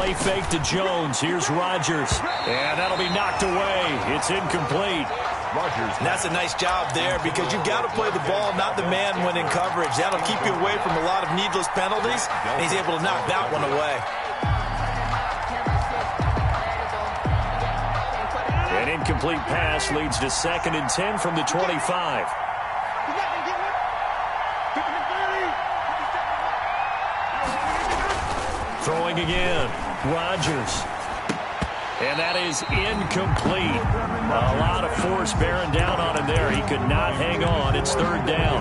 play fake to Jones. Here's Rodgers. And that'll be knocked away. It's incomplete. Rodgers. And that's a nice job there because you've got to play the ball, not the man when in coverage. That'll keep you away from a lot of needless penalties, and he's able to knock that one away. An incomplete pass leads to 2nd and 10 from the 25. Throwing again. Rodgers. And that is incomplete. A lot of force bearing down on him there. He could not hang on. It's 3rd down.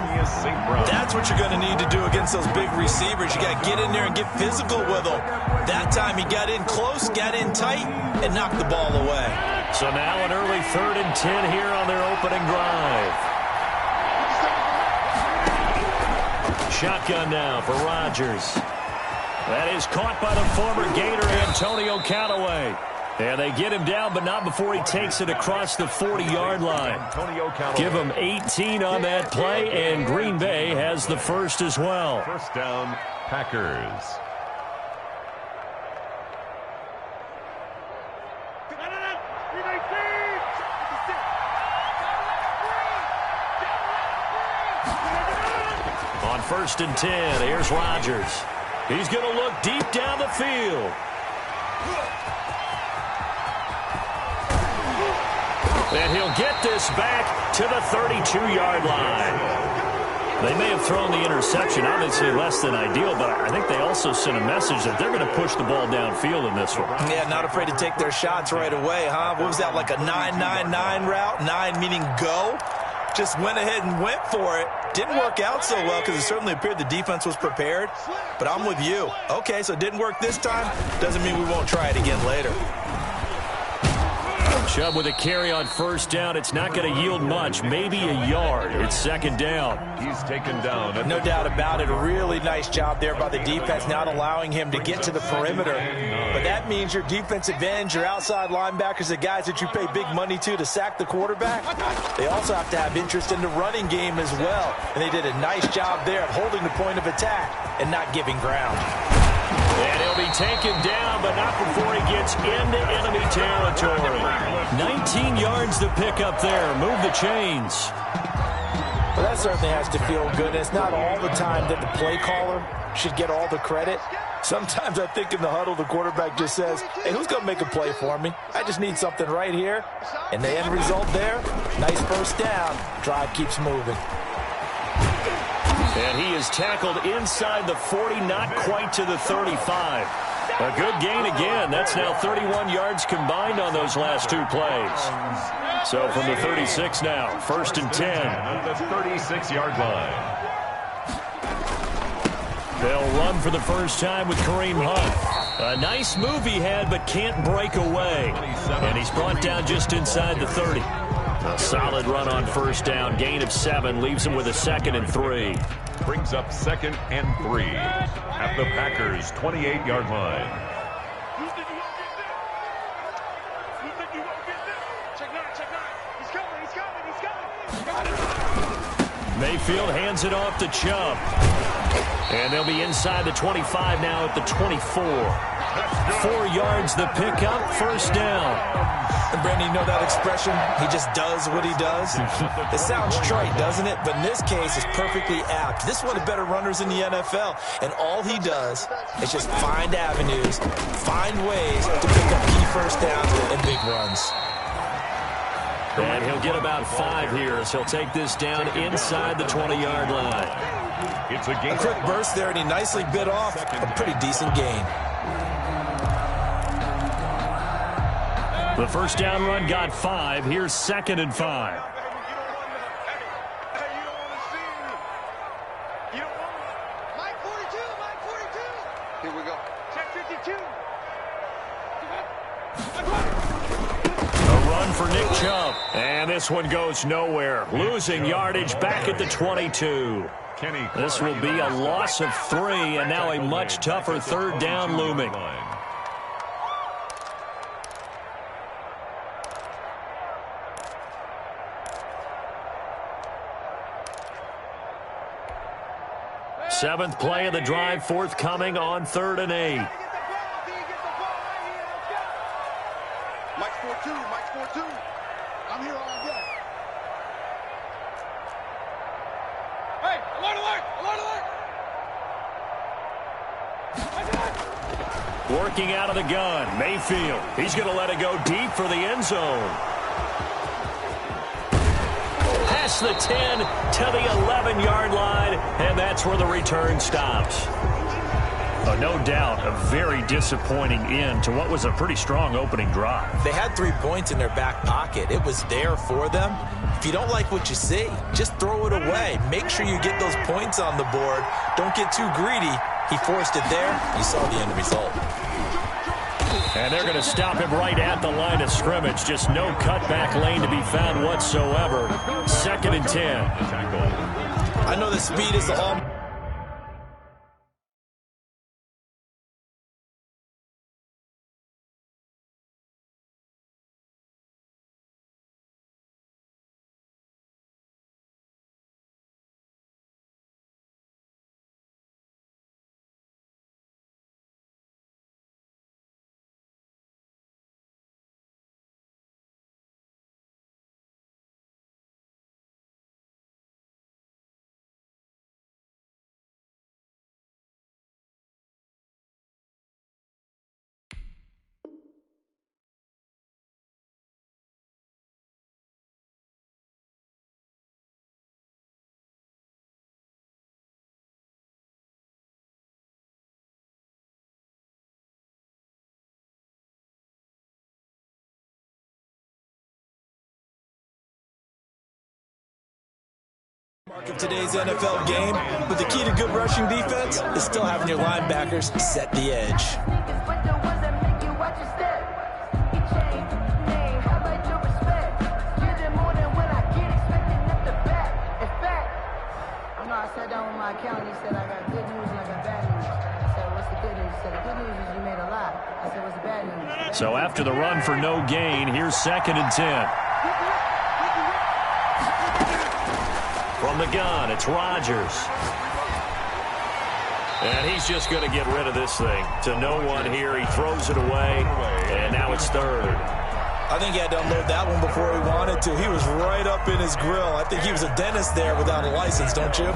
That's what you're going to need to do against those big receivers. You got to get in there and get physical with them. That time he got in close, got in tight, and knocked the ball away. So now an early 3rd and 10 here on their opening drive. Shotgun now for Rodgers. That is caught by the former Gator Antonio Callaway. And they get him down, but not before he takes it across the 40-yard line. Give him 18 on that play, and Green Bay has the first as well. First down, Packers. On 1st and 10, here's Rodgers. He's going to look deep down the field. And he'll get this back to the 32-yard line. They may have thrown the interception, obviously less than ideal, but I think they also sent a message that they're going to push the ball downfield in this one. Yeah, not afraid to take their shots right away, huh? What was that, like a 9-9-9 route? 9 meaning go? Just went ahead and went for it. Didn't work out so well because it certainly appeared the defense was prepared. But I'm with you. Okay, so it didn't work this time. Doesn't mean we won't try it again later. Chubb with a carry on 1st down. It's not going to yield much, maybe a yard. It's 2nd down. He's taken down. No doubt about it. A really nice job there by the defense, not allowing him to get to the perimeter. But that means your defensive ends, your outside linebackers, the guys that you pay big money to sack the quarterback, they also have to have interest in the running game as well. And they did a nice job there of holding the point of attack and not giving ground. And he'll be taken down, but not before he gets into enemy territory. 19 yards to pick up there. Move the chains. Well, that certainly has to feel good. And it's not all the time that the play caller should get all the credit. Sometimes I think in the huddle, the quarterback just says, hey, who's going to make a play for me? I just need something right here. And the end result there, nice 1st down. Drive keeps moving. And he is tackled inside the 40, not quite to the 35. A good gain again. That's now 31 yards combined on those last 2 plays. So from the 36 now, 1st and 10. At the 36-yard line. They'll run for the first time with Kareem Hunt. A nice move he had, but can't break away. And he's brought down just inside the 30. A solid run on 1st down. Gain of 7 leaves him with a 2nd and 3. Brings up 2nd and 3 at the Packers' 28-yard line. Mayfield hands it off to Chubb. And they'll be inside the 25 now at the 24. 4 yards the pickup, 1st down. And Brandon, you know that expression? He just does what he does. It sounds trite, doesn't it? But in this case, it's perfectly apt. This is one of the better runners in the NFL. And all he does is just find avenues, find ways to pick up key 1st downs and big runs. And he'll get about 5 here as he'll take this down inside the 20-yard line. It's a quick burst there, and he nicely bit off a pretty decent gain. The 1st down run got 5. Here's 2nd and 5. Mike 42, Mike 42. Here we go. Check 52. A run for Nick Chubb. And this one goes nowhere. Losing yardage back at the 22. This will be a loss of 3, and now a much tougher 3rd down looming. Seventh play of the drive forthcoming on 3rd and 8. 4-2, Mike 4-2. I'm here all day. Hey, alert, alert, alert, alert! Working out of the gun, Mayfield. He's going to let it go deep for the end zone. Past the 10 to the 11-yard line, and that's where the return stops. No doubt a very disappointing end to what was a pretty strong opening drive. They had 3 points in their back pocket. It was there for them. If you don't like what you see, just throw it away. Make sure you get those points on the board. Don't get too greedy. He forced it there. You saw the end result. And they're going to stop him right at the line of scrimmage. Just no cutback lane to be found whatsoever. 2nd and 10. I know the speed is the hallmark. Of today's NFL game, but the key to good rushing defense is still having your linebackers set the edge. I sat down with my accountant. He said, I got good news and I got bad news. I said, what's the good news? He said, the good news is you made a lot. I said, what's the bad news? So after the run for no gain, here's 2nd and 10. From the gun, it's Rodgers. And he's just going to get rid of this thing to no one here. He throws it away, and now it's 3rd. I think he had to unload that one before he wanted to. He was right up in his grill. I think he was a dentist there without a license, don't you?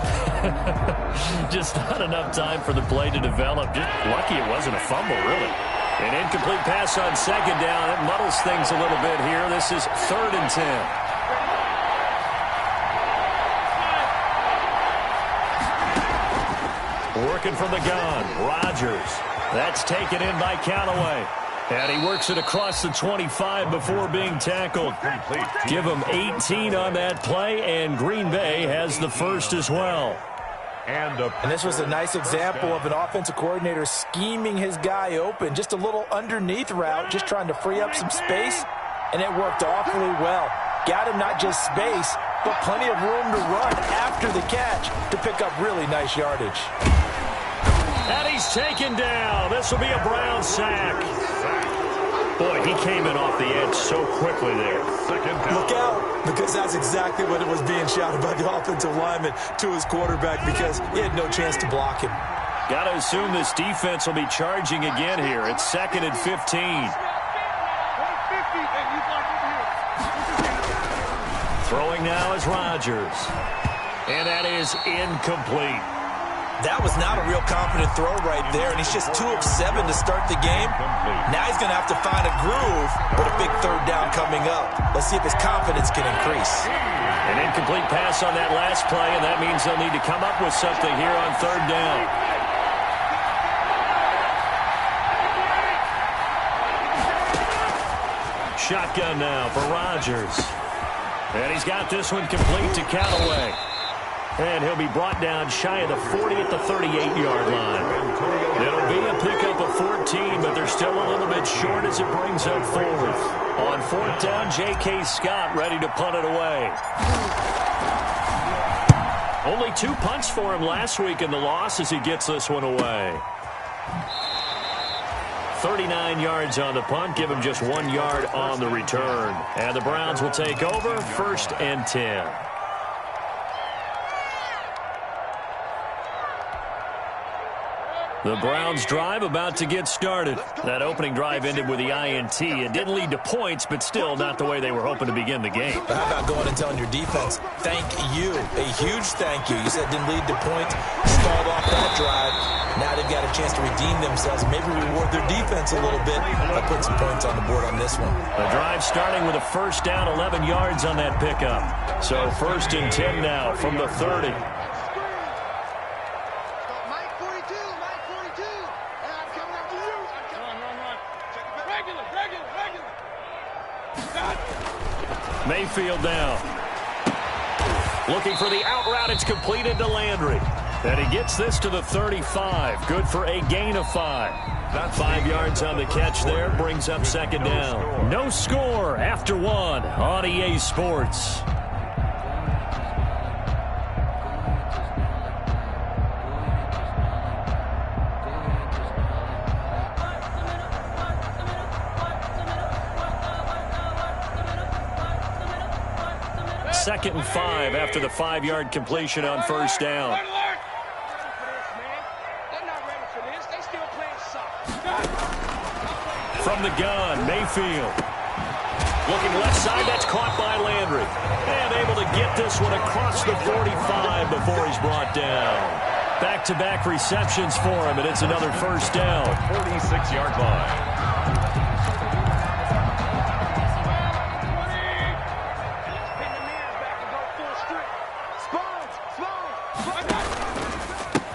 Just not enough time for the play to develop. Just lucky it wasn't a fumble, really. An incomplete pass on 2nd down. It muddles things a little bit here. This is 3rd and 10. Working from the gun, Rodgers. That's taken in by Callaway. And he works it across the 25 before being tackled. Give him 18 on that play, and Green Bay has the first as well. And this was a nice example of an offensive coordinator scheming his guy open. Just a little underneath route, just trying to free up some space, and it worked awfully well. Got him not just space, but plenty of room to run after the catch to pick up really nice yardage. And he's taken down. This will be a Brown sack. Boy, he came in off the edge so quickly there. Look out, because that's exactly what it was being shouted by the offensive lineman to his quarterback, because he had no chance to block him. Got to assume this defense will be charging again here. It's 2nd and 15. Throwing now is Rodgers. And that is incomplete. That was not a real confident throw right there, and he's just 2 of 7 to start the game. Now he's going to have to find a groove, but a big 3rd down coming up. Let's see if his confidence can increase. An incomplete pass on that last play, and that means they'll need to come up with something here on 3rd down. Shotgun now for Rodgers. And he's got this one complete to Callaway. And he'll be brought down shy of the 40 at the 38-yard line. It'll be a pickup of 14, but they're still a little bit short as it brings up 4th. On 4th down, J.K. Scott ready to punt it away. Only 2 punts for him last week in the loss as he gets this one away. 39 yards on the punt, give him just 1 yard on the return. And the Browns will take over, 1st and 10. The Browns drive about to get started. That opening drive ended with the INT. It didn't lead to points, but still not the way they were hoping to begin the game. But how about going and telling your defense, thank you, a huge thank you. You said it didn't lead to points, stalled off that drive. Now they've got a chance to redeem themselves, maybe reward their defense a little bit by putting some points on the board on this one. The drive starting with a first down, 11 yards on that pickup. So 1st and 10 now from the 30. Mayfield down. Looking for the out route. It's completed to Landry. And he gets this to the 35. Good for a gain of 5. That's 5 yards on the catch there. Brings up 2nd down. No score after 1 on EA Sports. Second and 5 after the 5-yard completion on first down. From the gun, Mayfield. Looking left side, that's caught by Landry. And able to get this one across the 45 before he's brought down. Back-to-back receptions for him, and it's another first down. 46-yard line.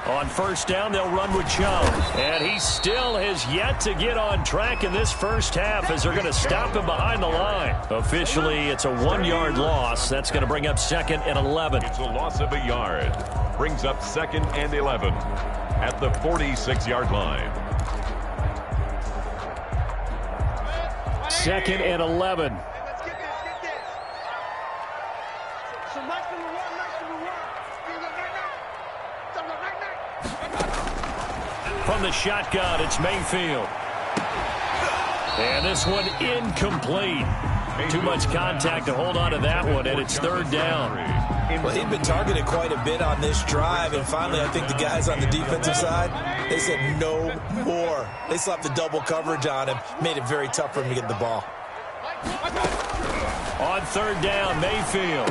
On first down, they'll run with Chubb. And he still has yet to get on track in this first half as they're going to stop him behind the line. Officially, it's a 1-yard loss. That's going to bring up 2nd and 11. It's a loss of a yard. Brings up 2nd and 11 at the 46-yard line. 2nd and 11. From the shotgun, it's Mayfield. And this one incomplete. Too much contact to hold on to that one, and it's 3rd down. Well, he'd been targeted quite a bit on this drive, and finally I think the guys on the defensive side, they said no more. They slapped the double coverage on him, made it very tough for him to get the ball. On 3rd down, Mayfield.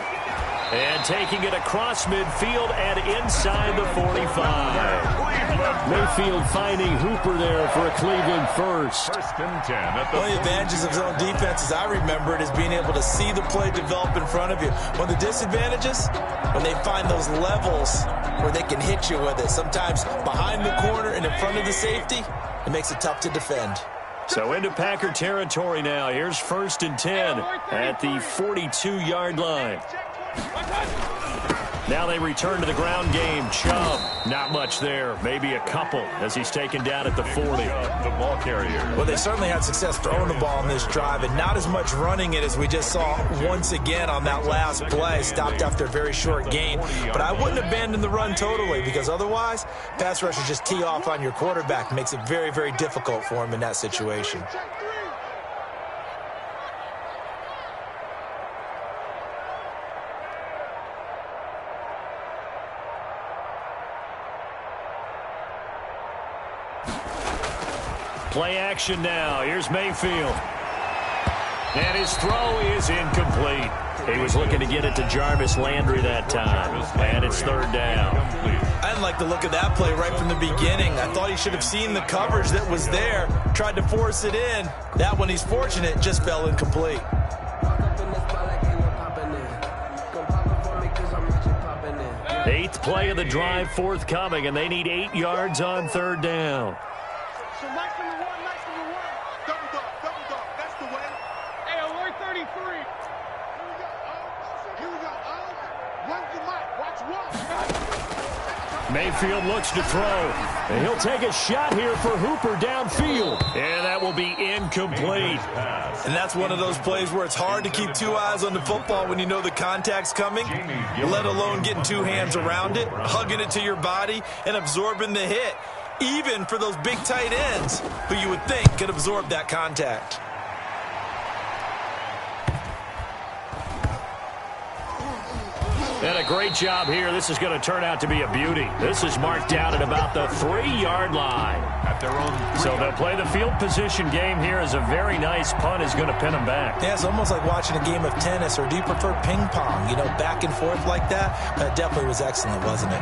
And taking it across midfield and inside the 45. Mayfield finding Hooper there for a Cleveland first. 1st and 10 at the One of the advantages of zone defense, as I remember it, is being able to see the play develop in front of you. One of the disadvantages, when they find those levels where they can hit you with it, sometimes behind the corner and in front of the safety, it makes it tough to defend. So into Packer territory now. Here's 1st and 10 at the 42-yard line. Now they return to the ground game. Chubb, not much there. Maybe a couple as he's taken down at the 40. The ball carrier. Well, they certainly had success throwing the ball on this drive and not as much running it as we just saw once again on that last play. Stopped after a very short gain. But I wouldn't abandon the run totally because otherwise, pass rushers just tee off on your quarterback. Makes it very, very difficult for him in that situation. Play action now. Here's Mayfield. And his throw is incomplete. He was looking to get it to Jarvis Landry that time. And it's 3rd down. I didn't like the look of that play right from the beginning. I thought he should have seen the coverage that was there, tried to force it in. That one, he's fortunate, just fell incomplete. 8th play of the drive forthcoming, and they need 8 yards on 3rd down. So nice number one, nice number one. Double dog, that's the way. Hey, alert 33. Here we go, Run the mic, watch one. Mayfield looks to throw. And he'll take a shot here for Hooper downfield. And that will be incomplete. And that's one of those plays where it's hard to keep 2 eyes on the football when you know the contact's coming, let alone getting 2 hands around it, hugging it to your body, and absorbing the hit. Even for those big tight ends who you would think could absorb that contact. And a great job here. This is going to turn out to be a beauty. This is marked down at about the 3-yard line. At their own 3. So they'll play the field position game here as a very nice punt is going to pin them back. Yeah, it's almost like watching a game of tennis, or do you prefer ping pong? You know, back and forth like that? That definitely was excellent, wasn't it?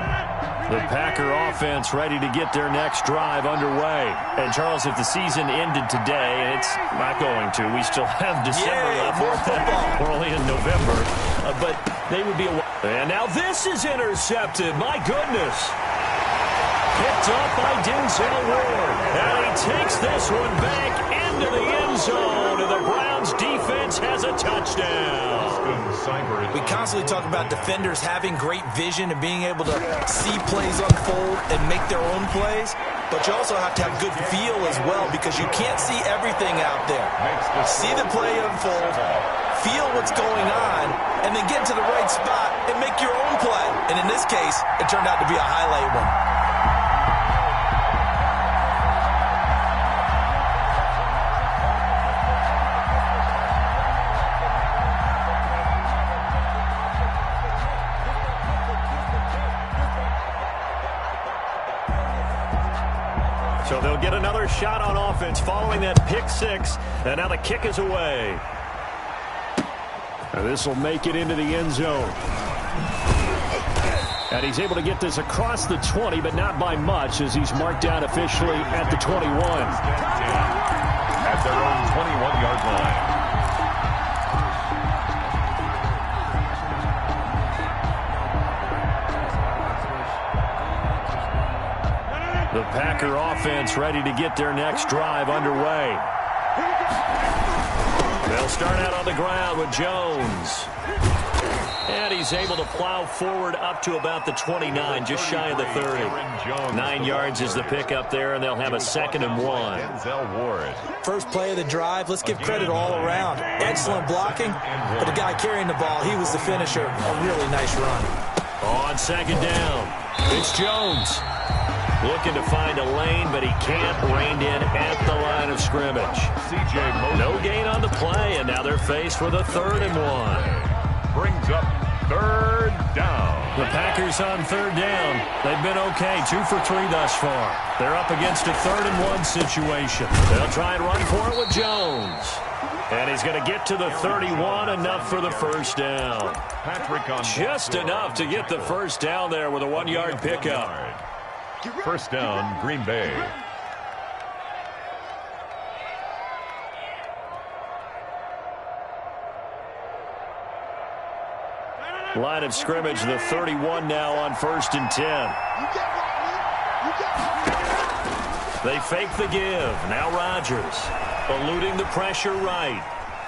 The Packer offense ready to get their next drive underway. And, Charles, if the season ended today, and it's not going to, we still have December left. More football. We're only in November. But they would be a... And now this is intercepted. My goodness. Picked up by Denzel Ward. And he takes this one back into the end zone. And the Browns defense has a touchdown. We constantly talk about defenders having great vision and being able to see plays unfold and make their own plays. But you also have to have good feel as well, because you can't see everything out there. See the play unfold, feel what's going on, and then get to the right spot and make your own play. And in this case, it turned out to be a highlight one. So they'll get another shot on offense following that pick six. And now the kick is away. And this will make it into the end zone. And he's able to get this across the 20, but not by much, as he's marked down officially at the 21. At their own 21-yard line. The Packer offense ready to get their next drive underway. They'll start out on the ground with Jones. And he's able to plow forward up to about the 29, just shy of the 30. 9 yards is the pickup there, and they'll have a 2nd and 1. Denzel Ward. First play of the drive, let's give credit all around. Excellent blocking, but the guy carrying the ball, he was the finisher. A really nice run. On 2nd down, it's Jones. Looking to find a lane, but he can't. Reined in at the line of scrimmage. No gain on the play, and now they're faced with a 3rd and 1. Brings up 3rd down. The Packers on 3rd down. They've been okay, 2 for 3 thus far. They're up against a 3rd and 1 situation. They'll try and run for it with Jones. And he's going to get to the 31, enough for the 1st down. Patrick on just enough to get the 1st down there with a 1-yard pickup. 1st down, Green Bay. Line of scrimmage, the 31 now on 1st and 10. They fake the give. Now Rodgers eluding the pressure right.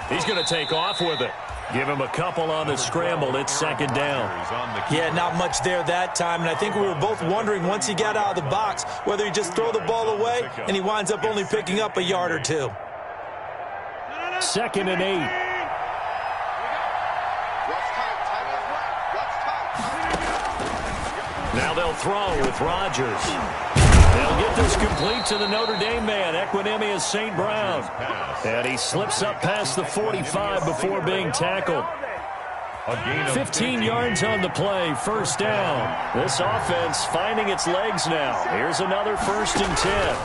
He's going to take off with it. Give him a couple on the scramble. It's 2nd down. Yeah, not much there that time, and I think we were both wondering once he got out of the box whether he just throw the ball away, and he winds up only picking up a yard or 2. 2nd and 8. Now they'll throw with Rodgers. They'll get this complete to the Notre Dame man, Equanimeous St. Brown. And he slips up past the 45 before being tackled. 15 yards on the play, 1st down. This offense finding its legs now. Here's another 1st and 10.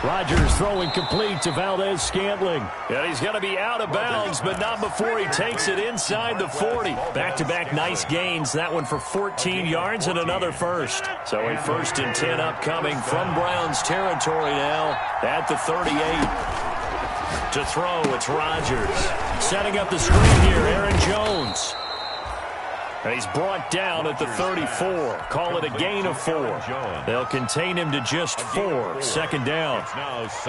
Rodgers throwing complete to Valdez-Scantling. And he's going to be out of bounds, but not before he takes it inside the 40. Back-to-back nice gains. That one for 14 yards and another 1st. So a 1st and 10 upcoming from Browns territory now at the 38. To throw, it's Rodgers. Setting up the screen here, Aaron Jones. And he's brought down at the 34. Call it a gain of 4. They'll contain him to just 4. 2nd down.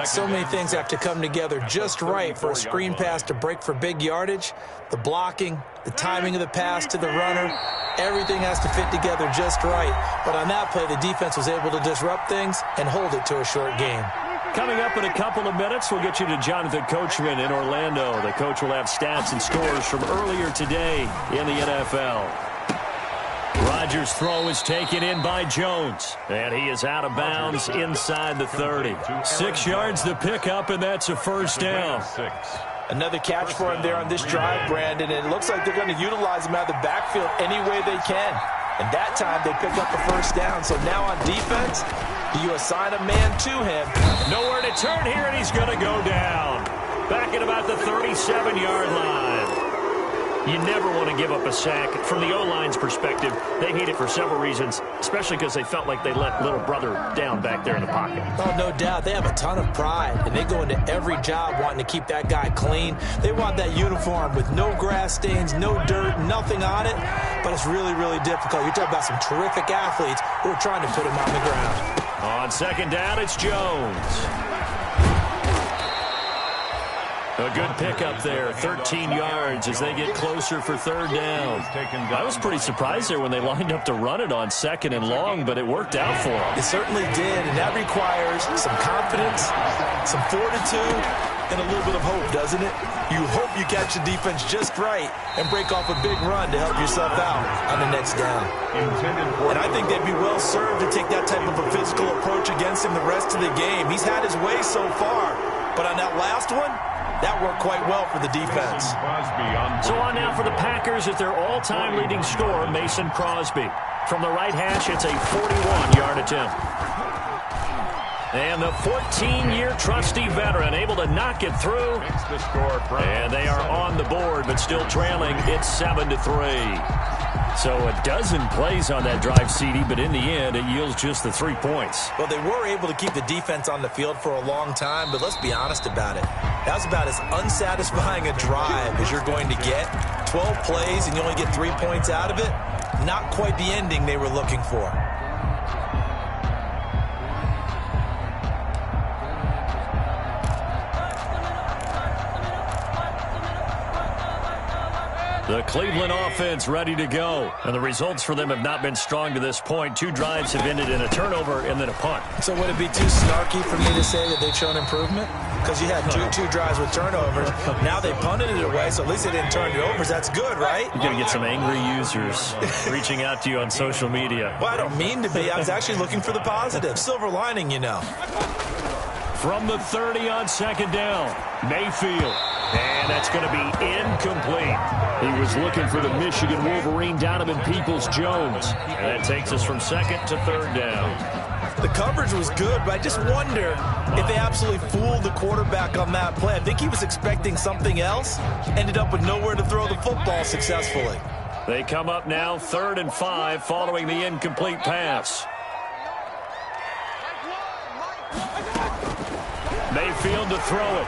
So many things have to come together just right for a screen pass to break for big yardage. The blocking, the timing of the pass to the runner, everything has to fit together just right. But on that play, the defense was able to disrupt things and hold it to a short game. Coming up in a couple of minutes, we'll get you to Jonathan Coachman in Orlando. The coach will have stats and scores from earlier today in the NFL. Rodgers' throw is taken in by Jones. And he is out of bounds inside the 30. 6 yards the pickup, and that's a first down. Another catch for him there on this drive, Brandon, and it looks like they're going to utilize him out of the backfield any way they can. And that time they pick up a first down. So now on defense, do you assign a man to him? Nowhere to turn here, and he's going to go down. Back at about the 37-yard line. You never want to give up a sack. From the O-line's perspective, they hate it for several reasons, especially because they felt like they let little brother down back there in the pocket. Oh, no doubt. They have a ton of pride, and they go into every job wanting to keep that guy clean. They want that uniform with no grass stains, no dirt, nothing on it, but it's really, really difficult. You're talking about some terrific athletes who are trying to put him on the ground. On second down, it's Jones. A good pickup there, 13 yards as they get closer for third down. I was pretty surprised there when they lined up to run it on second and long, but it worked out for them. It certainly did, and that requires some confidence, some fortitude, and a little bit of hope, doesn't it? You hope you catch the defense just right and break off a big run to help yourself out on the next down. And I think they'd be well served to take that type of a physical approach against him the rest of the game. He's had his way so far, but on that last one, that worked quite well for the defense. So on now for the Packers at their all-time leading scorer, Mason Crosby. From the right hash, it's a 41-yard attempt. And the 14-year trusty veteran able to knock it through. And they are on the board, but still trailing. It's 7-3. So a dozen plays on that drive, CD, but in the end, it yields just the 3 points. Well, they were able to keep the defense on the field for a long time, but let's be honest about it. That was about as unsatisfying a drive as you're going to get. 12 plays and you only get 3 points out of it. Not quite the ending they were looking for. The Cleveland offense ready to go. And the results for them have not been strong to this point. 2 drives have ended in a turnover and then a punt. So would it be too snarky for me to say that they've shown improvement? Because you had two drives with turnovers. Now they punted it away, so at least they didn't turn it over. That's good, right? You're going to get some angry users reaching out to you on social media. Well, I don't mean to be. I was actually looking for the positive. Silver lining, you know. From the 30 on second down, Mayfield. And that's going to be incomplete. He was looking for the Michigan Wolverine, Donovan Peoples-Jones. And that takes us from second to third down. The coverage was good, but I just wonder if they absolutely fooled the quarterback on that play. I think he was expecting something else, ended up with nowhere to throw the football successfully. They come up now 3rd and 5 following the incomplete pass. Mayfield to throw it.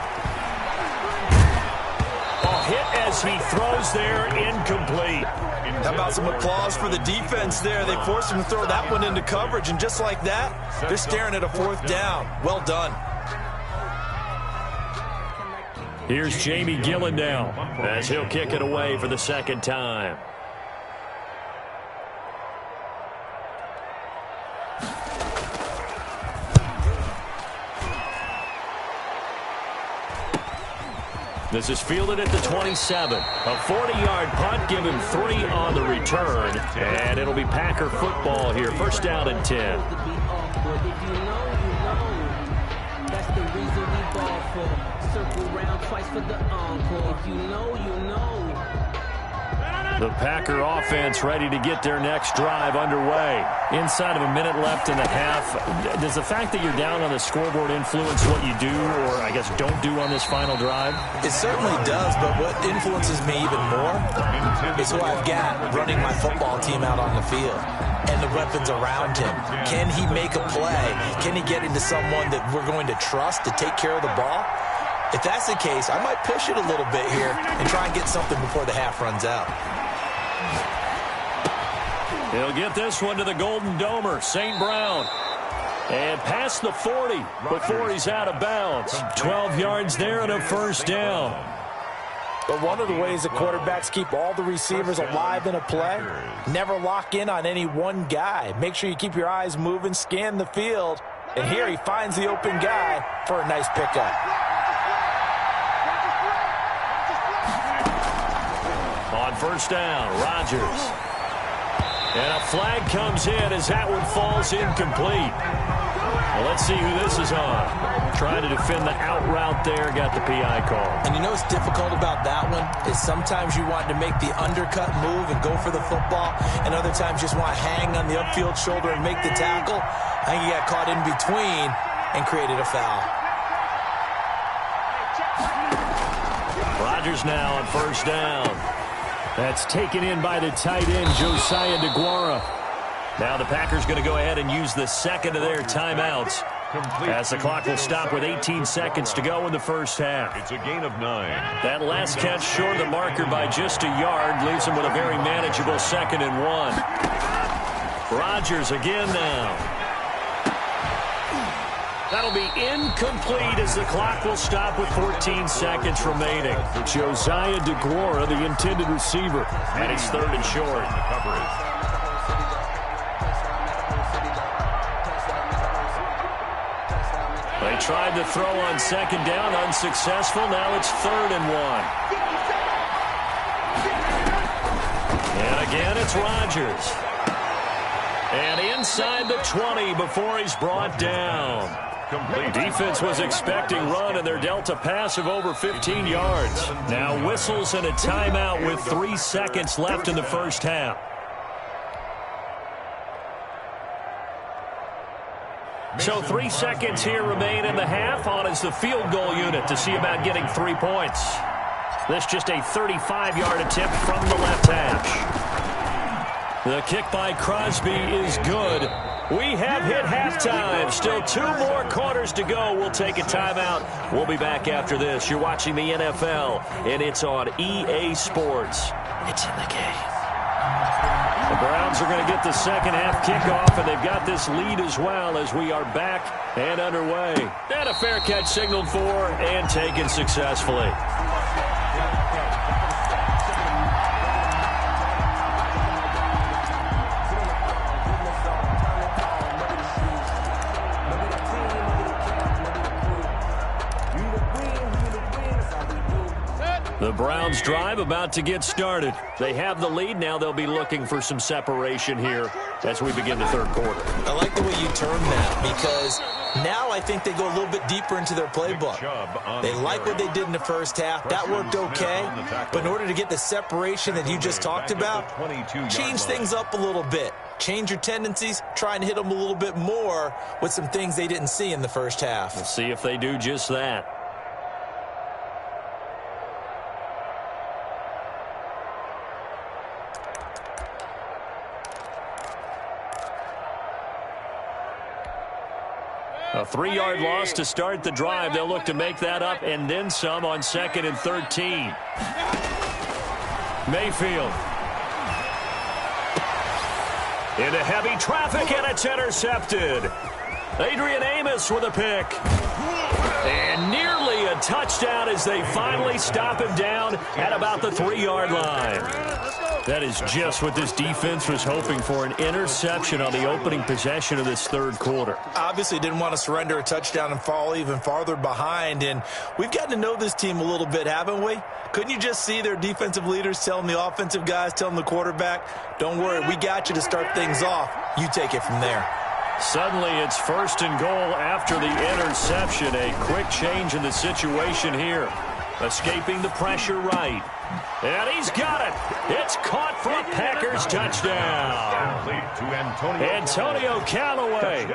Hit as he throws there, incomplete. How about some applause for the defense there? They forced him to throw that one into coverage, and just like that, they're staring at a 4th down. Well done. Here's Jamie Gillen now as he'll kick it away for the second time. This is fielded at the 27. A 40-yard punt, give him 3 on the return. And it'll be Packer football here. First down and 10. That's the reason we ball for. Circle round twice for the encore. If you know, you know. The Packer offense ready to get their next drive underway. Inside of a minute left in the half, does the fact that you're down on the scoreboard influence what you do or, I guess, don't do on this final drive? It certainly does, but what influences me even more is who I've got running my football team out on the field and the weapons around him. Can he make a play? Can he get into someone that we're going to trust to take care of the ball? If that's the case, I might push it a little bit here and try and get something before the half runs out. He'll get this one to the Golden Domer, St. Brown. And past the 40 before he's out of bounds. 12 yards there and a first down. But one of the ways that quarterbacks keep all the receivers alive in a play, never lock in on any one guy. Make sure you keep your eyes moving, scan the field. And here he finds the open guy for a nice pickup. On first down, Rodgers. And a flag comes in as that one falls incomplete. Well, let's see who this is on. Trying to defend the out route there, got the PI call. And you know what's difficult about that one is sometimes you want to make the undercut move and go for the football, and other times you just want to hang on the upfield shoulder and make the tackle. I think he got caught in between and created a foul. Rodgers now on first down. That's taken in by the tight end, Josiah DeGuara. Now the Packers going to go ahead and use the second of their timeouts as the clock will stop with 18 seconds to go in the first half. It's a gain of 9. That last catch short of the marker by just a yard leaves them with a very manageable 2nd and 1. Rodgers again now. That'll be incomplete as the clock will stop with 14 seconds remaining. Josiah DeGuara, the intended receiver, and it's 3rd and short. They tried to throw on 2nd down, unsuccessful. Now it's 3rd and 1. And again, it's Rodgers. And inside the 20 before he's brought down. Defense was expecting run, and they're dealt a pass of over 15 yards. Now whistles and a timeout with 3 seconds left in the first half. So 3 seconds here remain in the half. On is the field goal unit to see about getting 3 points. This just a 35-yard attempt from the left hash. The kick by Crosby is good. We have hit halftime. Still 2 more quarters to go. We'll take a timeout. We'll be back after this. You're watching the NFL, and it's on EA Sports. It's in the game. The Browns are going to get the second half kickoff, and they've got this lead as well as we are back and underway. And a fair catch signaled for and taken successfully. The Browns drive about to get started. They have the lead. Now they'll be looking for some separation here as we begin the third quarter. I like the way you term that because now I think they go a little bit deeper into their playbook. They like what they did in the first half. That worked okay. But in order to get the separation that you just talked about, change things up a little bit. Change your tendencies. Try and hit them a little bit more with some things they didn't see in the first half. We'll see if they do just that. A 3-yard loss to start the drive. They'll look to make that up and then some on 2nd and 13. Mayfield. Into heavy traffic, and it's intercepted. Adrian Amos with a pick. And nearly a touchdown as they finally stop him down at about the 3-yard line. That is just what this defense was hoping for, an interception on the opening possession of this third quarter. Obviously didn't want to surrender a touchdown and fall even farther behind, and we've gotten to know this team a little bit, haven't we? Couldn't you just see their defensive leaders telling the offensive guys, telling the quarterback, don't worry, we got you to start things off. You take it from there. Suddenly it's 1st and goal after the interception. A quick change in the situation here. Escaping the pressure right. And he's got it. It's caught for a Packers touchdown. Antonio Callaway,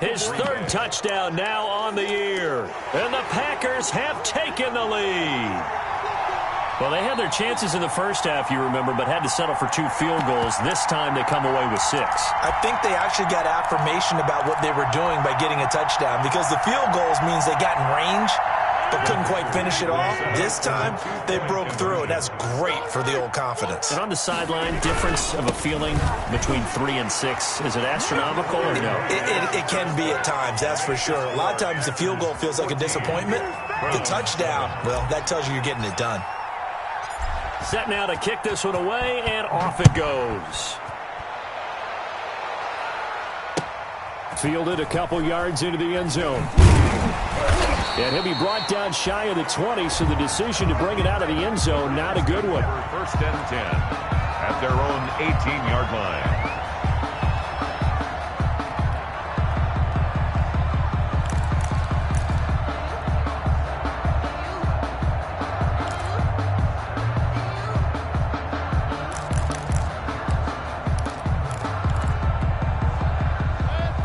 his 3rd touchdown now on the year. And the Packers have taken the lead. Well, they had their chances in the first half, you remember, but had to settle for 2 field goals. This time they come away with 6. I think they actually got affirmation about what they were doing by getting a touchdown because the field goals means they got in range but couldn't quite finish it off. This time, they broke through, and that's great for the old confidence. And on the sideline, difference of a feeling between 3 and 6, is it astronomical or no? It can be at times, that's for sure. A lot of times the field goal feels like a disappointment. The touchdown, well, that tells you you're getting it done. Set now to kick this one away, and off it goes. Fielded a couple yards into the end zone. And he'll be brought down shy of the 20, so the decision to bring it out of the end zone, not a good one. 1st and 10 at their own 18-yard line.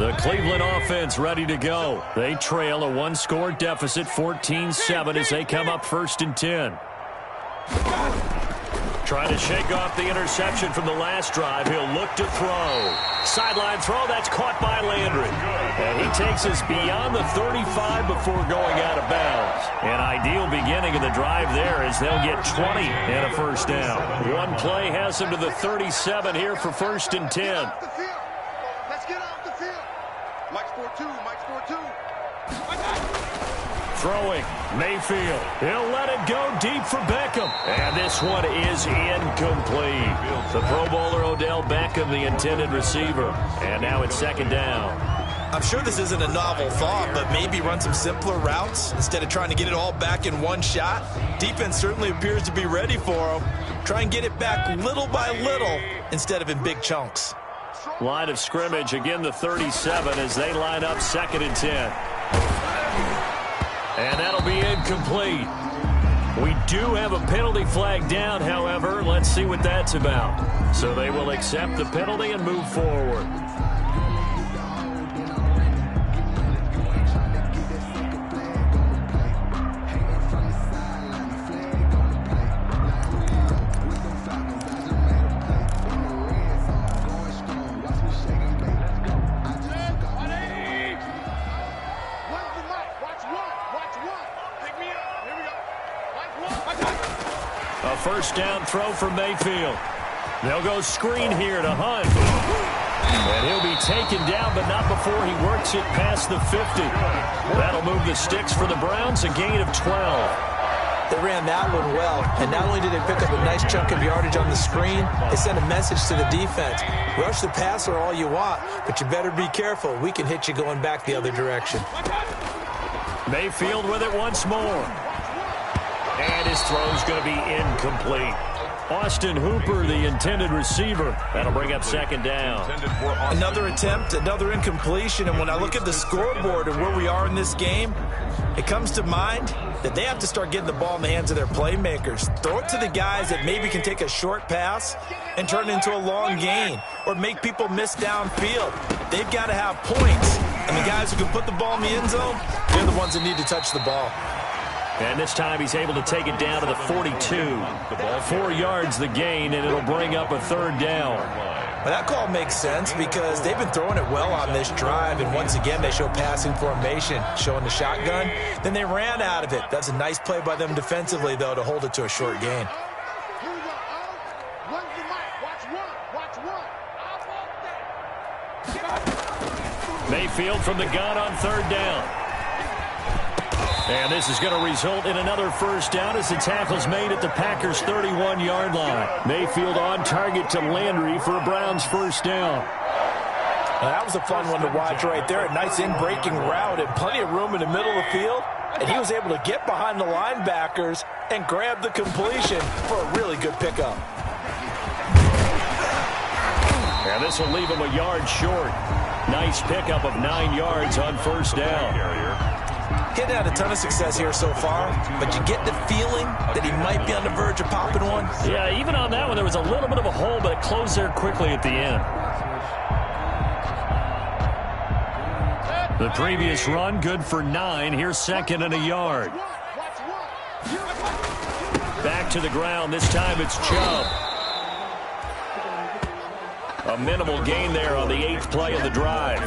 The Cleveland offense ready to go. They trail a one-score deficit, 14-7, as they come up 1st and 10. Trying to shake off the interception from the last drive. He'll look to throw. Sideline throw, that's caught by Landry. And he takes us beyond the 35 before going out of bounds. An ideal beginning of the drive there as they'll get 20 and a first down. One play has them to the 37 here for 1st and 10. Let's get off the field. Mike's 4-2. Mike's 4-2. Throwing, Mayfield. He'll let it go deep for Beckham. And this one is incomplete. The Pro Bowler Odell Beckham, the intended receiver. And now it's 2nd down. I'm sure this isn't a novel thought, but maybe run some simpler routes instead of trying to get it all back in one shot. Defense certainly appears to be ready for him. Try and get it back little by little instead of in big chunks. Line of scrimmage, again the 37 as they line up 2nd and 10. And that'll be incomplete. We do have a penalty flag down, however. Let's see what that's about. So they will accept the penalty and move forward. First down throw for Mayfield. They'll go screen here to Hunt. And he'll be taken down, but not before he works it past the 50. That'll move the sticks for the Browns, a gain of 12. They ran that one well, and not only did they pick up a nice chunk of yardage on the screen, they sent a message to the defense. Rush the passer all you want, but you better be careful. We can hit you going back the other direction. Mayfield with it once more. And his throw's going to be incomplete. Austin Hooper, the intended receiver. That'll bring up 2nd down. Another attempt, another incompletion. And when I look at the scoreboard and where we are in this game, it comes to mind that they have to start getting the ball in the hands of their playmakers. Throw it to the guys that maybe can take a short pass and turn it into a long gain or make people miss downfield. They've got to have points. And the guys who can put the ball in the end zone, they're the ones that need to touch the ball. And this time he's able to take it down to the 42. 4 yards the gain, and it'll bring up a 3rd down. Well, that call makes sense because they've been throwing it well on this drive, and once again they show passing formation, showing the shotgun. Then they ran out of it. That's a nice play by them defensively, though, to hold it to a short gain. Mayfield from the gun on 3rd down. And this is going to result in another first down as the tackle's made at the Packers' 31-yard line. Mayfield on target to Landry for a Browns first down. Now, that was a fun one to watch right there. A nice in-breaking route and plenty of room in the middle of the field. And he was able to get behind the linebackers and grab the completion for a really good pickup. And this will leave him a yard short. Nice pickup of 9 yards on first down. He'd had a ton of success here so far, but you get the feeling that he might be on the verge of popping one. Yeah, even on that one, there was a little bit of a hole, but it closed there quickly at the end. The previous run, good for 9. Here's 2nd and a yard. Back to the ground. This time it's Chubb. A minimal gain there on the 8th play of the drive.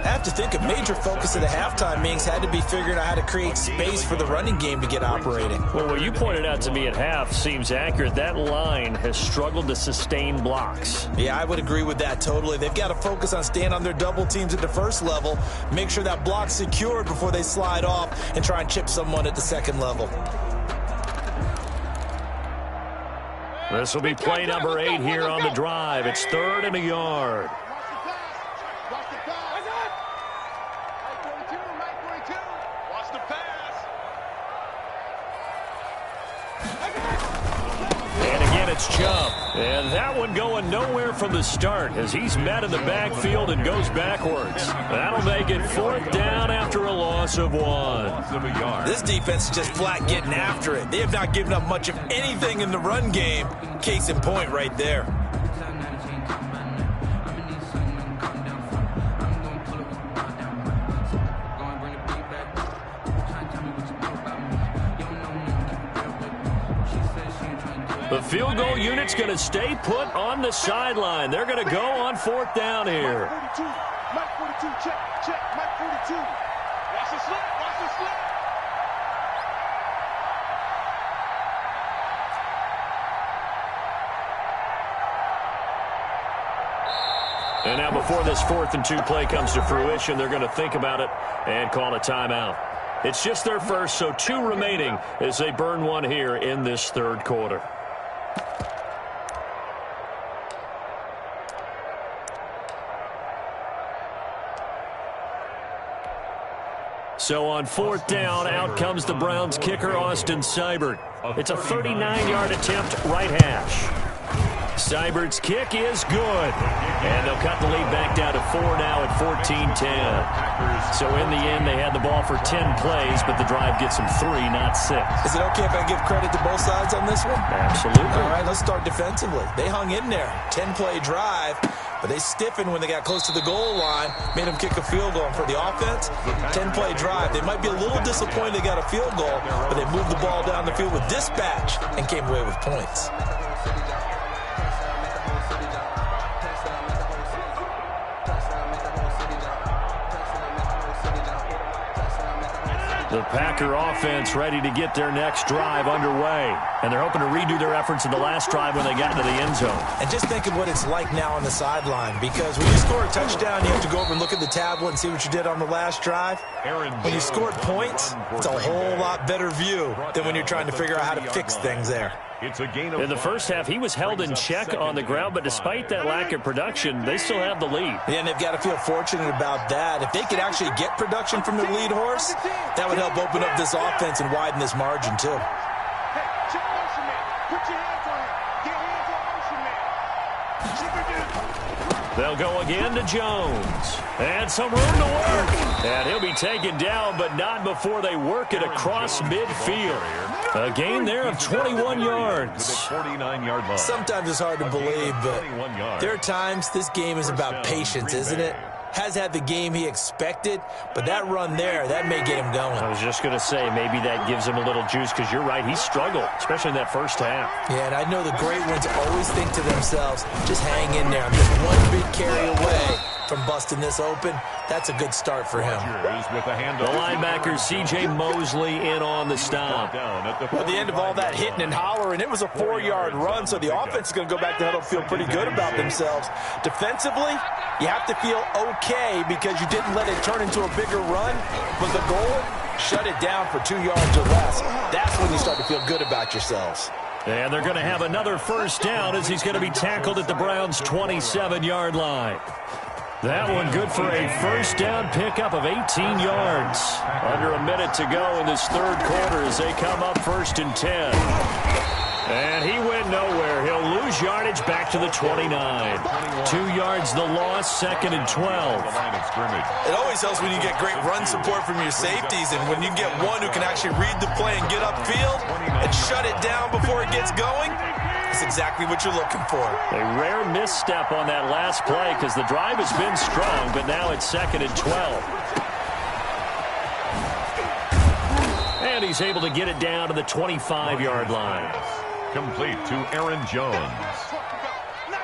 I have to think a major focus of the halftime meetings had to be figuring out how to create space for the running game to get operating. Well, what you pointed out to me at half seems accurate. That line has struggled to sustain blocks. Yeah, I would agree with that totally. They've got to focus on staying on their double teams at the first level, make sure that block's secured before they slide off and try and chip someone at the second level. This will be play number 8 here on the drive. It's 3rd and a yard. It's Chubb. And that one going nowhere from the start as he's met in the backfield and goes backwards. That'll make it 4th down after a loss of 1. This defense is just flat getting after it. They have not given up much of anything in the run game. Case in point right there. The field goal unit's going to stay put on the sideline. They're going to go on 4th down here. Mike 42. Mike 42. Check. Mike 42. Watch the slip. Watch the slip. And now before this 4th and 2 play comes to fruition, they're going to think about it and call a timeout. It's just their first, so 2 remaining as they burn one here in this 3rd quarter. So on 4th down, out comes the Browns kicker, Austin Seibert. It's a 39-yard attempt, right hash. Seibert's kick is good. And they'll cut the lead back down to 4 now at 14-10. So in the end, they had the ball for 10 plays, but the drive gets them 3, not 6. Is it okay if I give credit to both sides on this one? Absolutely. All right, let's start defensively. They hung in there. 10-play drive, but they stiffened when they got close to the goal line, made them kick a field goal. And for the offense, 10-play drive. They might be a little disappointed they got a field goal, but they moved the ball down the field with dispatch and came away with points. The Packer offense ready to get their next drive underway. And they're hoping to redo their efforts in the last drive when they got into the end zone. And just think of what it's like now on the sideline, because when you score a touchdown, you have to go over and look at the tablet and see what you did on the last drive. When you scored points, it's a whole lot better view than when you're trying to figure out how to fix things there. In the first half, he was held in check on the ground, but despite that lack of production, they still have the lead. Yeah, and they've got to feel fortunate about that. If they could actually get production from their lead horse, that would help open up this offense and widen this margin, too. Hey, check motion man. Put your hands on him. Get hands on motion man. They'll go again to Jones. And some room to work. And he'll be taken down, but not before they work it across midfield. A gain there of 21 yards. Sometimes it's hard to believe, but there are times this game is about patience, isn't it? Has had the game he expected, but that run there, that may get him going. I was just going to say, maybe that gives him a little juice, because you're right, he struggled, especially in that first half. Yeah, and I know the great ones always think to themselves, just hang in there. I'm just one big carry away from busting this open. That's a good start for him. The linebacker, C.J. Mosley, in on the stop. At the end of all that hitting and hollering, it was a 4-yard run, so the offense is going to go back to huddle, feel pretty good about themselves. Defensively, you have to feel okay because you didn't let it turn into a bigger run, but the goal, shut it down for 2 yards or less. That's when you start to feel good about yourselves. And they're going to have another first down as he's going to be tackled at the Browns' 27-yard line. That one good for a first down pickup of 18 yards. Under a minute to go in this 3rd quarter as they come up 1st and 10. And he went nowhere. He'll lose yardage back to the 29. 2 yards the loss, 2nd and 12. It always helps when you get great run support from your safeties, and when you get one who can actually read the play and get upfield and shut it down before it gets going. That's exactly what you're looking for. A rare misstep on that last play because the drive has been strong, but now it's 2nd and 12. And he's able to get it down to the 25-yard line. Complete to Aaron Jones.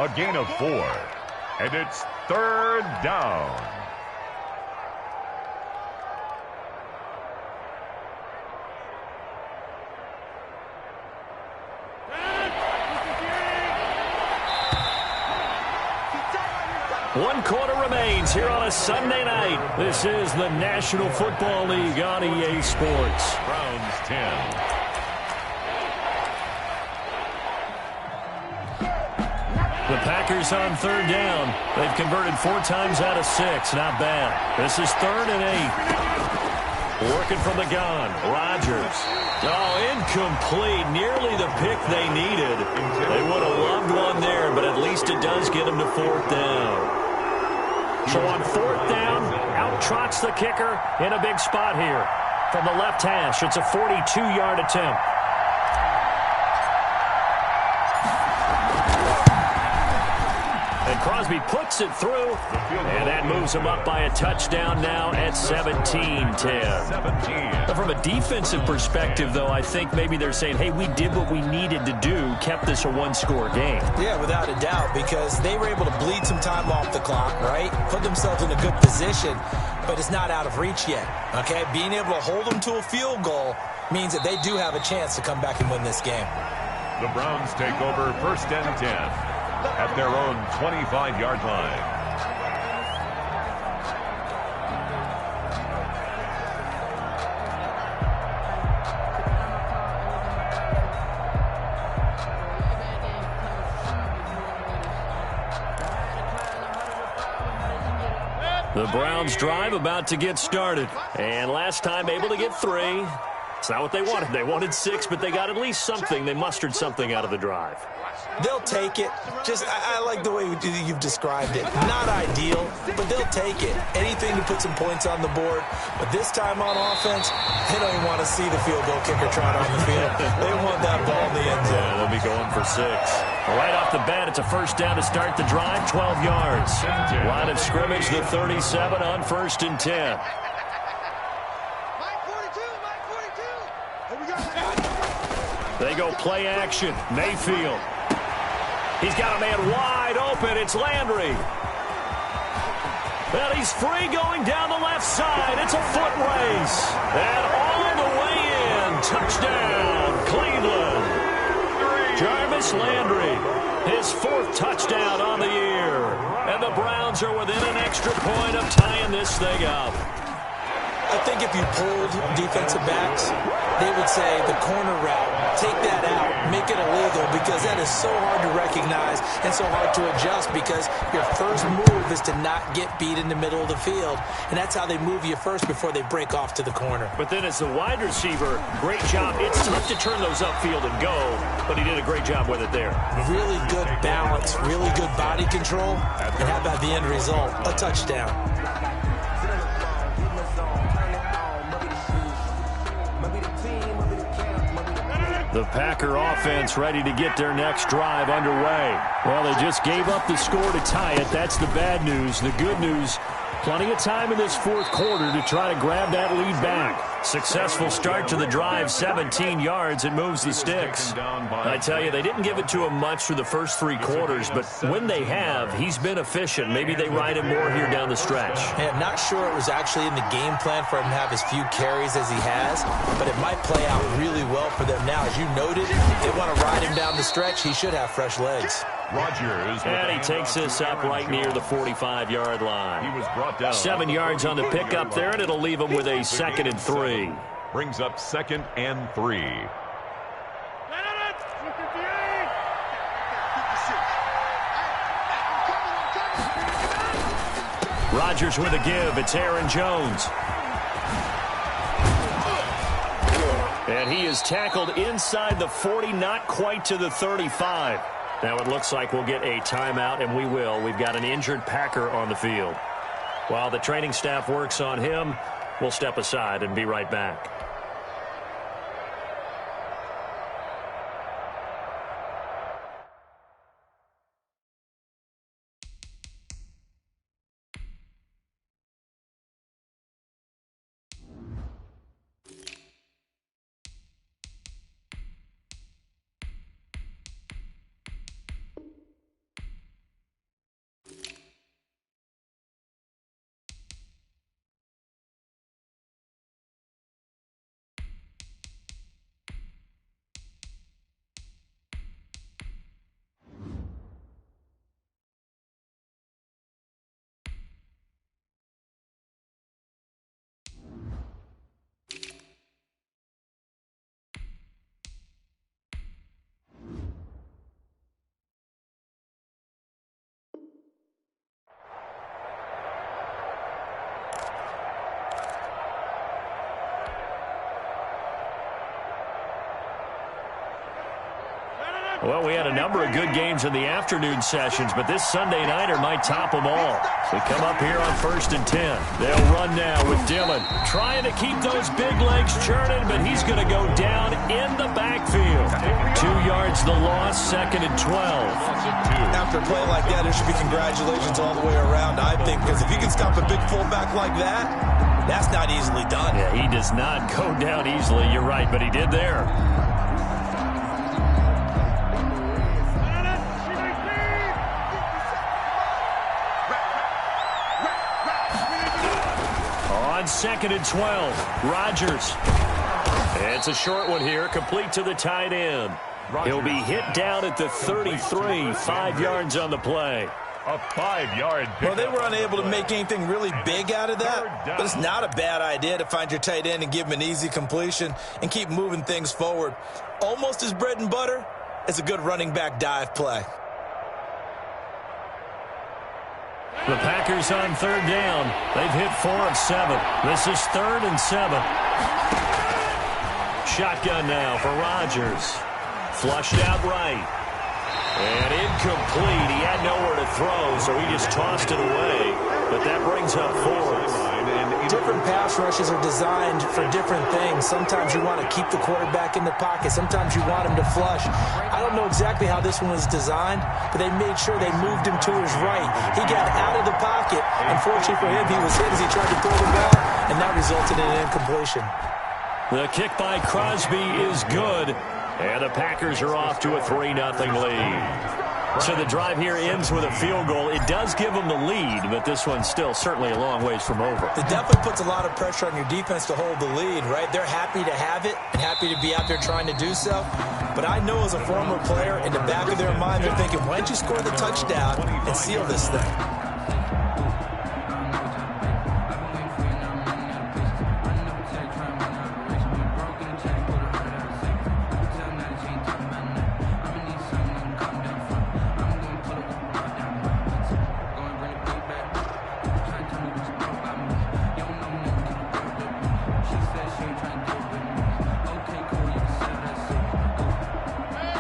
A gain of 4. And it's 3rd down. One quarter remains here on a Sunday night. This is the National Football League on EA Sports. Browns 10. The Packers on 3rd down. They've converted 4 times out of 6. Not bad. This is 3rd and 8. Working from the gun. Rodgers. Oh, incomplete. Nearly the pick they needed. They would have loved one there, but at least it does get them to 4th down. So on 4th down, out trots the kicker in a big spot here. From the left hash, it's a 42-yard attempt. And And Crosby puts it through, and that moves him up by a touchdown now at 17-10. From a defensive perspective, though, I think maybe they're saying, hey, we did what we needed to do, kept this a one-score game. Yeah, without a doubt, because they were able to bleed some time off the clock, right? Put themselves in a good position, but it's not out of reach yet, okay? Being able to hold them to a field goal means that they do have a chance to come back and win this game. The Browns take over 1st and 10 at their own 25-yard line. The Browns drive about to get started. And last time able to get 3. It's not what they wanted. They wanted 6, but they got at least something. They mustered something out of the drive. They'll take it. I like the way you've described it. Not ideal, but they'll take it. Anything to put some points on the board. But this time on offense, they don't even want to see the field goal kicker trot on the field. They want that ball in the end zone. Yeah, they'll be going for 6. Right off the bat, it's a first down to start the drive, 12 yards. Line of scrimmage, the 37 on 1st and 10. They go play action. Mayfield. He's got a man wide open. It's Landry. Well, he's free going down the left side. It's a foot race. And all the way in. Touchdown, Cleveland. Jarvis Landry, his 4th touchdown on the year. And the Browns are within an extra point of tying this thing up. I think if you pulled defensive backs, they would say the corner route, take that out, make it illegal, because that is so hard to recognize and so hard to adjust, because your first move is to not get beat in the middle of the field, and that's how they move you first before they break off to the corner. But then as the wide receiver, great job. It's tough to turn those upfield and go, but he did a great job with it there. Really good balance, really good body control, and how about the end result? A touchdown. The Packer offense ready to get their next drive underway. Well, they just gave up the score to tie it. That's the bad news. The good news, plenty of time in this 4th quarter to try to grab that lead back. Successful start to the drive, 17 yards. It moves the sticks. I tell you, they didn't give it to him much through the first 3 quarters, but when they have, he's been efficient. Maybe they ride him more here down the stretch. Yeah, I'm not sure it was actually in the game plan for him to have as few carries as he has, but it might play out really well for them now. As you noted, if they want to ride him down the stretch, he should have fresh legs. Rodgers. And he takes this up right near the 45-yard line. He was brought down. 7 yards on the pickup there, and it'll leave him with a 2nd and 3. Brings up 2nd and 3. Rodgers with a give. It's Aaron Jones. And he is tackled inside the 40, not quite to the 35. Now it looks like we'll get a timeout, and we will. We've got an injured Packer on the field. While the training staff works on him, we'll step aside and be right back. Well, we had a number of good games in the afternoon sessions, but this Sunday nighter might top them all. We come up here on 1st and 10. They'll run now with Dillon, trying to keep those big legs churning, but he's going to go down in the backfield. 2 yards the loss, 2nd and 12. After a play like that, there should be congratulations all the way around, I think, because if you can stop a big fullback like that, that's not easily done. Yeah, he does not go down easily. You're right, but he did there. On 2nd and 12, Rodgers. It's a short one here, complete to the tight end. He'll be hit down at the 33, 5 yards on the play. A 5-yard Well, they were unable to make anything really big out of that, but it's not a bad idea to find your tight end and give him an easy completion and keep moving things forward. Almost as bread and butter as a good running back dive play. The Packers on 3rd down. They've hit 4 of 7. This is 3rd and 7. Shotgun now for Rodgers. Flushed out right. And incomplete. He had nowhere to throw, so he just tossed it away. But that brings up 4th. Different pass rushes are designed for different things. Sometimes you want to keep the quarterback in the pocket. Sometimes you want him to flush. I don't know exactly how this one was designed, but they made sure they moved him to his right. He got out of the pocket. Unfortunately for him, he was hit as he tried to throw the ball, and that resulted in an incompletion. The kick by Crosby is good, and the Packers are off to a 3-0 lead. So the drive here ends with a field goal. It does give them the lead, but this one's still certainly a long ways from over. It definitely puts a lot of pressure on your defense to hold the lead, right? They're happy to have it and happy to be out there trying to do so. But I know as a former player, in the back of their mind, they're thinking, why don't you score the touchdown and seal this thing?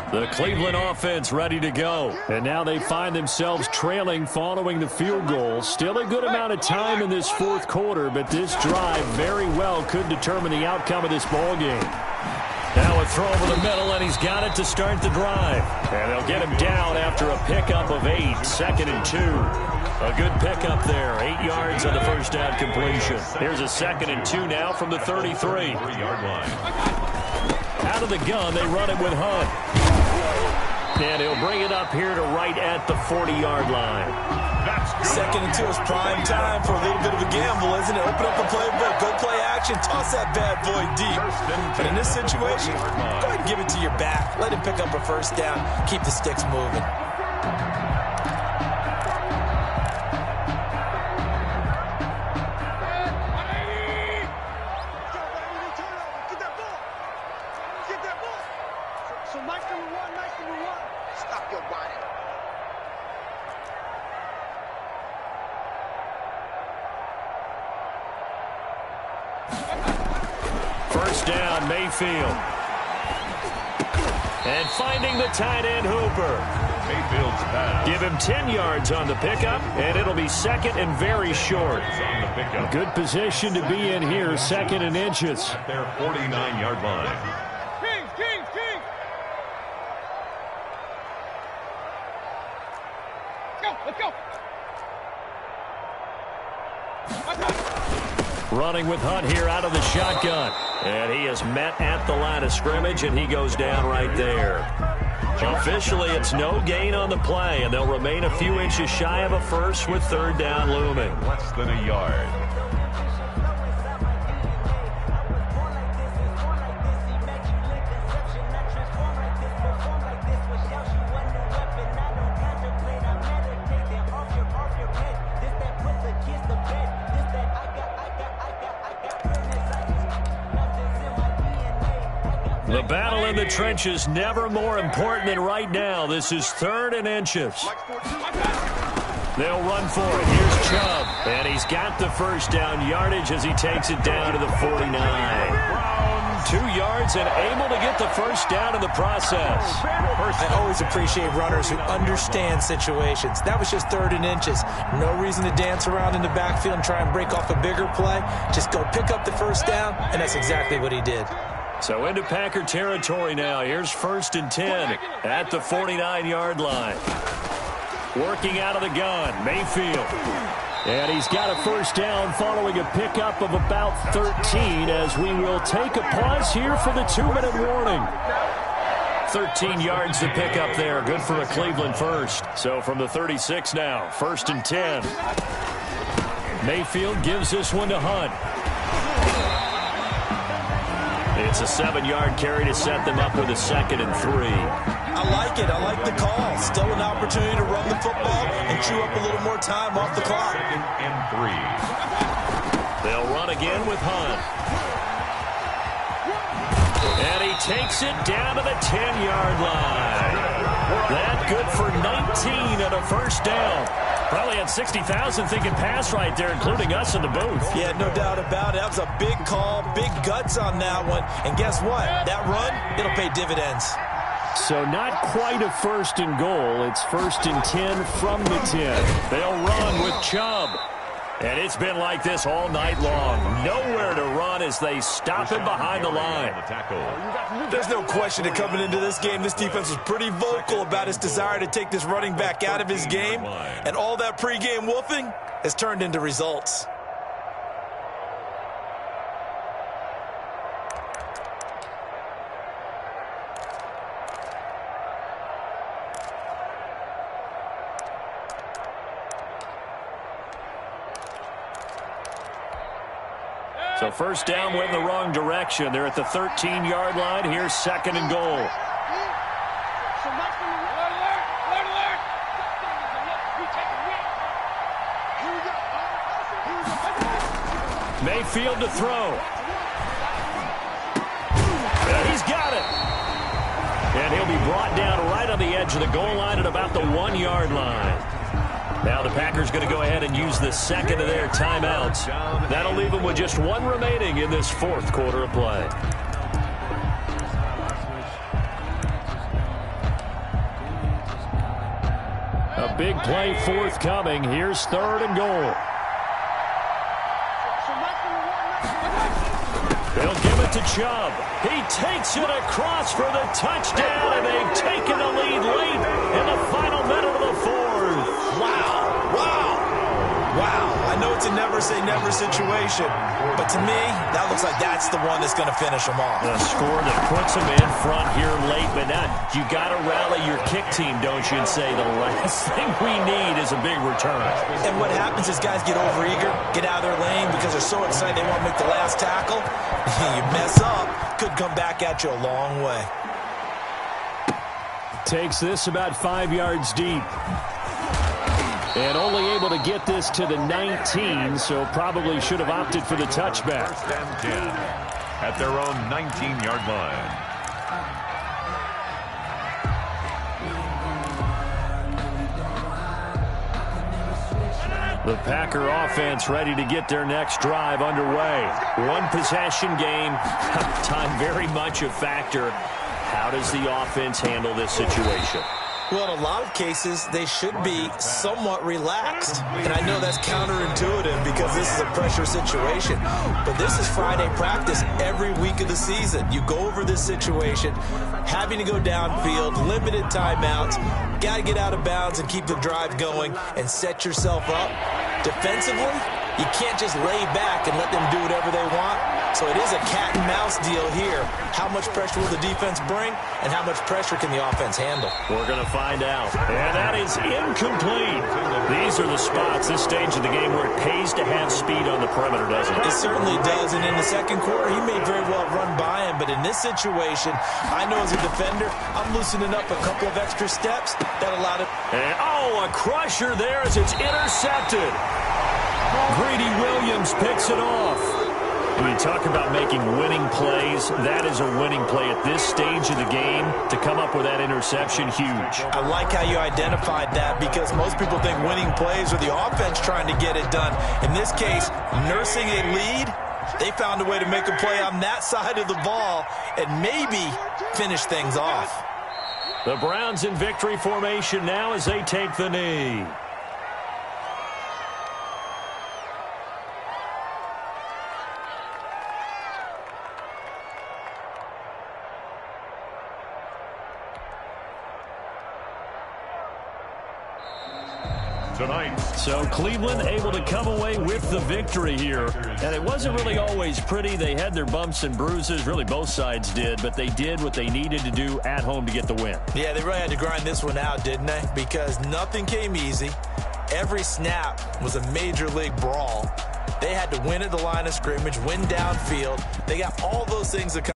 The Cleveland offense ready to go. And now they find themselves trailing following the field goal. Still a good amount of time in this 4th quarter, but this drive very well could determine the outcome of this ball game. Now a throw over the middle, and he's got it to start the drive. And they'll get him down after a pickup of 8, 2nd and 2. A good pickup there, 8 yards on the first down completion. Here's a 2nd and 2 now from the 33. 3-yard line. Out of the gun, they run it with Hunt. And he'll bring it up here to right at the 40-yard line. 2nd and 2 is prime time for a little bit of a gamble, isn't it? Open up the playbook, go play action, toss that bad boy deep. But in this situation, go ahead and give it to your back. Let him pick up a first down. Keep the sticks moving. First down, Mayfield. And finding the tight end, Hooper. Mayfield's pass. Give him 10 yards on the pickup, and it'll be 2nd and very short. On the pickup. Good position to be in here, 2nd and inches. At their 49-yard line. Kings! Let's go! Running with Hunt here out of the shotgun. And he is met at the line of scrimmage, and he goes down right there. Officially, it's no gain on the play, and they'll remain a few inches shy of a first with 3rd down looming. Less than a yard. The battle in the trenches never more important than right now. This is 3rd and inches. They'll run for it. Here's Chubb. And he's got the first down yardage as he takes it down to the 49. 2 yards and able to get the first down in the process. I always appreciate runners who understand situations. That was just 3rd and inches. No reason to dance around in the backfield and try and break off a bigger play. Just go pick up the first down, and that's exactly what he did. So into Packer territory now. Here's 1st and 10 at the 49-yard line. Working out of the gun, Mayfield. And he's got a first down following a pickup of about 13 as we will take a pause here for the 2-minute warning. 13 yards to pick up there. Good for a Cleveland first. So from the 36 now, 1st and 10. Mayfield gives this one to Hunt. It's a 7-yard carry to set them up with a 2nd and 3. I like it. I like the call. Still an opportunity to run the football and chew up a little more time off the clock. 2nd and 3. They'll run again with Hunt. And he takes it down to the 10-yard line. That good for 19 and a first down. Probably had 60,000 thinking pass right there, including us in the booth. Yeah, no doubt about it. That was a big call, big guts on that one. And guess what? That run, it'll pay dividends. So not quite a 1st and goal. It's 1st and 10 from the 10. They'll run with Chubb. And it's been like this all night long. Nowhere to run as they stop him behind the line. There's no question that coming into this game, this defense was pretty vocal about his desire to take this running back out of his game. And all that pregame wolfing has turned into results. So first down went in the wrong direction. They're at the 13-yard line. Here's 2nd and goal. Mayfield to throw. And he's got it. And he'll be brought down right on the edge of the goal line at about the 1-yard line. Now the Packers going to go ahead and use the 2nd of their timeouts. That'll leave them with just 1 remaining in this 4th quarter of play. A big play forthcoming. Here's 3rd and goal. They'll give it to Chubb. He takes it across for the touchdown, and they've taken the lead late in the final minute of the 4th. Wow. I know it's a never-say-never situation, but to me, that looks like that's the one that's going to finish them off. A score that puts them in front here late, but now you got to rally your kick team, don't you, and say the last thing we need is a big return. And what happens is guys get overeager, get out of their lane because they're so excited they want to make the last tackle. You mess up, could come back at you a long way. Takes this about 5 yards deep. And only able to get this to the 19, so probably should have opted for the touchback. 1st and 10 at their own 19-yard line. The Packer offense ready to get their next drive underway. 1 possession game. Time very much a factor. How does the offense handle this situation? Well, in a lot of cases, they should be somewhat relaxed. And I know that's counterintuitive because this is a pressure situation. But this is Friday practice every week of the season. You go over this situation, having to go downfield, limited timeouts, got to get out of bounds and keep the drive going and set yourself up. Defensively, you can't just lay back and let them do whatever they want. So it is a cat-and-mouse deal here. How much pressure will the defense bring, and how much pressure can the offense handle? We're going to find out. And that is incomplete. These are the spots, this stage of the game, where it pays to have speed on the perimeter, doesn't it? It certainly does, and in the second quarter, he may very well run by him. But in this situation, I know as a defender, I'm loosening up a couple of extra steps that allowed it. And, a crusher there as it's intercepted. Greedy Williams picks it off. When you talk about making winning plays, that is a winning play at this stage of the game. To come up with that interception, huge. I like how you identified that because most people think winning plays are the offense trying to get it done. In this case, nursing a lead, they found a way to make a play on that side of the ball and maybe finish things off. The Browns in victory formation now as they take the knee. tonight. So Cleveland able to come away with the victory here. And it wasn't really always pretty. They had their bumps and bruises. Really, both sides did. But they did what they needed to do at home to get the win. Yeah, they really had to grind this one out, didn't they? Because nothing came easy. Every snap was a major league brawl. They had to win at the line of scrimmage, win downfield. They got all those things that